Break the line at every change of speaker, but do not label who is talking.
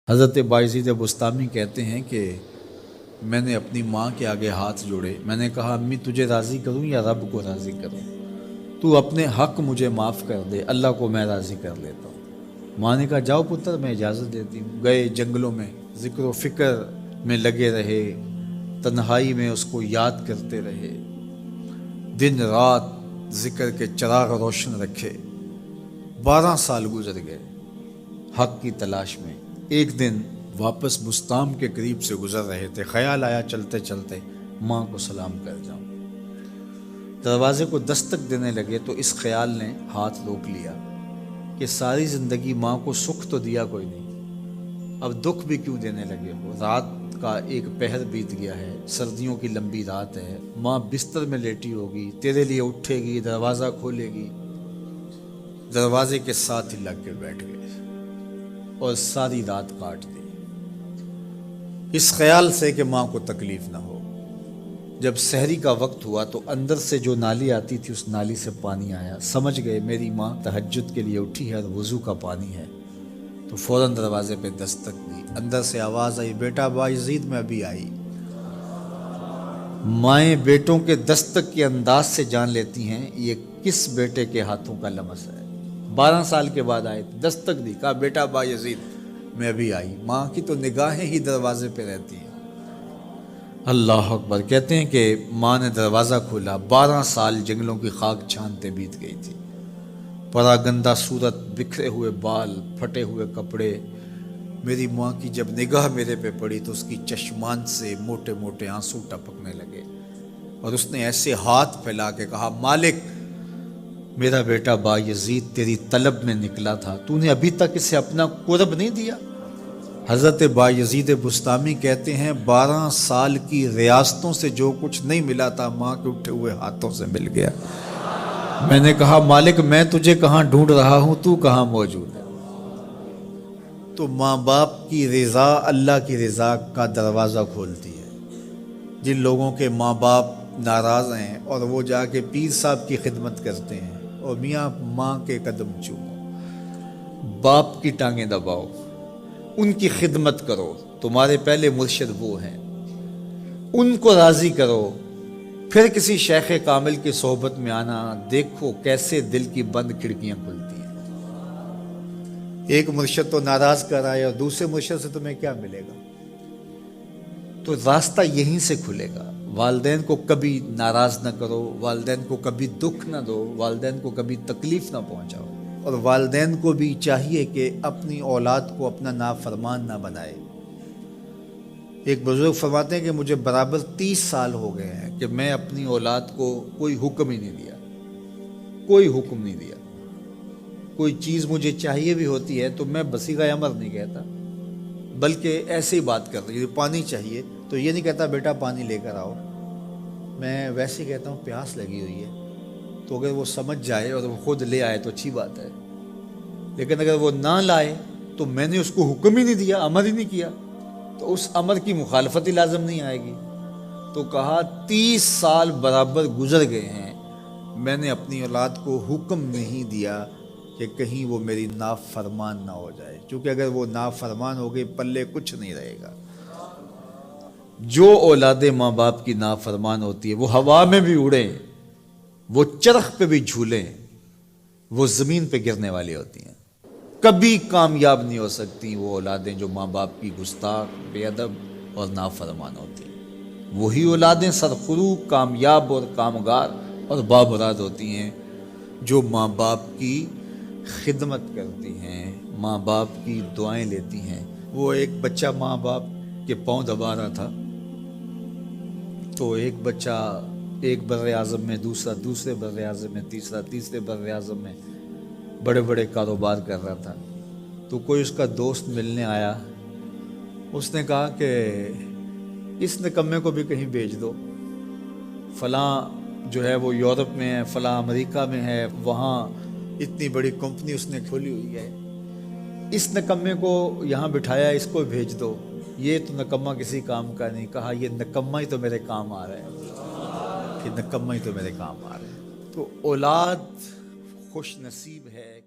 حضرت بایزید بستامی کہتے ہیں کہ میں نے اپنی ماں کے آگے ہاتھ جوڑے، میں نے کہا امی تجھے راضی کروں یا رب کو راضی کروں؟ تو اپنے حق مجھے معاف کر دے، اللہ کو میں راضی کر لیتا ہوں۔ ماں نے کہا جاؤ پتر میں اجازت دیتی ہوں۔ گئے جنگلوں میں ذکر و فکر میں لگے رہے، تنہائی میں اس کو یاد کرتے رہے، دن رات ذکر کے چراغ روشن رکھے۔ 12 سال گزر گئے حق کی تلاش میں۔ ایک دن واپس بستام کے قریب سے گزر رہے تھے، خیال آیا چلتے چلتے ماں کو سلام کر جاؤں۔ دروازے کو دستک دینے لگے تو اس خیال نے ہاتھ روک لیا کہ ساری زندگی ماں کو سکھ تو دیا کوئی نہیں، اب دکھ بھی کیوں دینے لگے ہو؟ رات کا ایک پہر بیت گیا ہے، سردیوں کی لمبی رات ہے، ماں بستر میں لیٹی ہوگی، تیرے لیے اٹھے گی، دروازہ کھولے گی۔ دروازے کے ساتھ ہی لگ کے بیٹھ گئے اور ساری رات کاٹ دی، اس خیال سے کہ ماں کو تکلیف نہ ہو۔ جب سحری کا وقت ہوا تو اندر سے جو نالی آتی تھی اس نالی سے پانی آیا، سمجھ گئے میری ماں تہجد کے لیے اٹھی ہے اور وضو کا پانی ہے، تو فوراً دروازے پہ دستک دی۔ اندر سے آواز آئی بیٹا بایزید میں ابھی آئی۔ مائیں بیٹوں کے دستک کے انداز سے جان لیتی ہیں یہ کس بیٹے کے ہاتھوں کا لمس ہے۔ 12 سال کے بعد آئے، دستک دی، کہا بیٹا بایزید میں ابھی آئی۔ ماں کی تو نگاہیں ہی دروازے پہ رہتی ہیں۔ اللہ اکبر۔ کہتے ہیں کہ ماں نے دروازہ کھولا، 12 سال جنگلوں کی خاک چھانتے بیت گئی تھی، پراگندہ صورت، بکھرے ہوئے بال، پھٹے ہوئے کپڑے۔ میری ماں کی جب نگاہ میرے پہ پڑی تو اس کی چشمان سے موٹے موٹے آنسو ٹپکنے لگے، اور اس نے ایسے ہاتھ پھیلا کے کہا مالک میرا بیٹا بایزید تیری طلب میں نکلا تھا، تو نے ابھی تک اسے اپنا قرب نہیں دیا۔ حضرت بایزید بستامی کہتے ہیں 12 سال کی ریاستوں سے جو کچھ نہیں ملا تھا ماں کے اٹھے ہوئے ہاتھوں سے مل گیا۔ میں نے کہا مالک میں تجھے کہاں ڈھونڈ رہا ہوں، تو کہاں موجود ہے؟ تو ماں باپ کی رضا اللہ کی رضا کا دروازہ کھولتی ہے۔ جن لوگوں کے ماں باپ ناراض ہیں اور وہ جا کے پیر صاحب کی خدمت کرتے ہیں، اور میاں ماں کے قدم چومو، باپ کی ٹانگیں دباؤ، ان کی خدمت کرو، تمہارے پہلے مرشد وہ ہیں، ان کو راضی کرو، پھر کسی شیخ کامل کی صحبت میں آنا، دیکھو کیسے دل کی بند کھڑکیاں کھلتی ہیں۔ ایک مرشد تو ناراض کر رہا ہے اور دوسرے مرشد سے تمہیں کیا ملے گا؟ تو راستہ یہیں سے کھلے گا۔ والدین کو کبھی ناراض نہ کرو، والدین کو کبھی دکھ نہ دو، والدین کو کبھی تکلیف نہ پہنچاؤ، اور والدین کو بھی چاہیے کہ اپنی اولاد کو اپنا نافرمان نہ بنائے۔ ایک بزرگ فرماتے ہیں کہ مجھے برابر 30 سال ہو گئے ہیں کہ میں اپنی اولاد کو کوئی حکم ہی نہیں دیا، کوئی حکم نہیں دیا۔ کوئی چیز مجھے چاہیے بھی ہوتی ہے تو میں بصیغہ امر نہیں کہتا، بلکہ ایسے ہی بات کرتا ہوں۔ پانی چاہیے تو یہ نہیں کہتا بیٹا پانی لے کر آؤ، میں ویسے ہی کہتا ہوں پیاس لگی ہوئی ہے، تو اگر وہ سمجھ جائے اور وہ خود لے آئے تو اچھی بات ہے، لیکن اگر وہ نہ لائے تو میں نے اس کو حکم ہی نہیں دیا، امر ہی نہیں کیا، تو اس امر کی مخالفت ہی لازم نہیں آئے گی۔ تو کہا 30 سال برابر گزر گئے ہیں، میں نے اپنی اولاد کو حکم نہیں دیا کہ کہیں وہ میری نافرمان نہ ہو جائے، کیونکہ اگر وہ نافرمان ہو گئی پلے کچھ نہیں رہے گا۔ جو اولادیں ماں باپ کی نافرمان ہوتی ہے وہ ہوا میں بھی اڑیں، وہ چرخ پہ بھی جھولیں، وہ زمین پہ گرنے والی ہوتی ہیں، کبھی کامیاب نہیں ہو سکتی وہ اولادیں جو ماں باپ کی گستاخ، بے ادب اور نافرمان ہوتی ہیں۔ وہی اولادیں سرخرو، کامیاب اور کامگار اور بامراد ہوتی ہیں جو ماں باپ کی خدمت کرتی ہیں، ماں باپ کی دعائیں لیتی ہیں۔ وہ ایک بچہ ماں باپ کے پاؤں دبا رہا تھا، تو ایک بچہ ایک بر اعظم میں، دوسرا دوسرے بر اعظم میں، تیسرا تیسرے بر اعظم میں بڑے بڑے کاروبار کر رہا تھا۔ تو کوئی اس کا دوست ملنے آیا، اس نے کہا کہ اس نکمے کو بھی کہیں بھیج دو، فلاں جو ہے وہ یورپ میں ہے، فلاں امریکہ میں ہے، وہاں اتنی بڑی کمپنی اس نے کھولی ہوئی ہے، اس نکمے کو یہاں بٹھایا، اس کو بھیج دو، یہ تو نکمہ کسی کام کا نہیں۔ کہا یہ نکمہ ہی تو میرے کام آ رہا ہے، کہ نکمہ ہی تو میرے کام آ رہا ہے۔ تو اولاد خوش نصیب ہے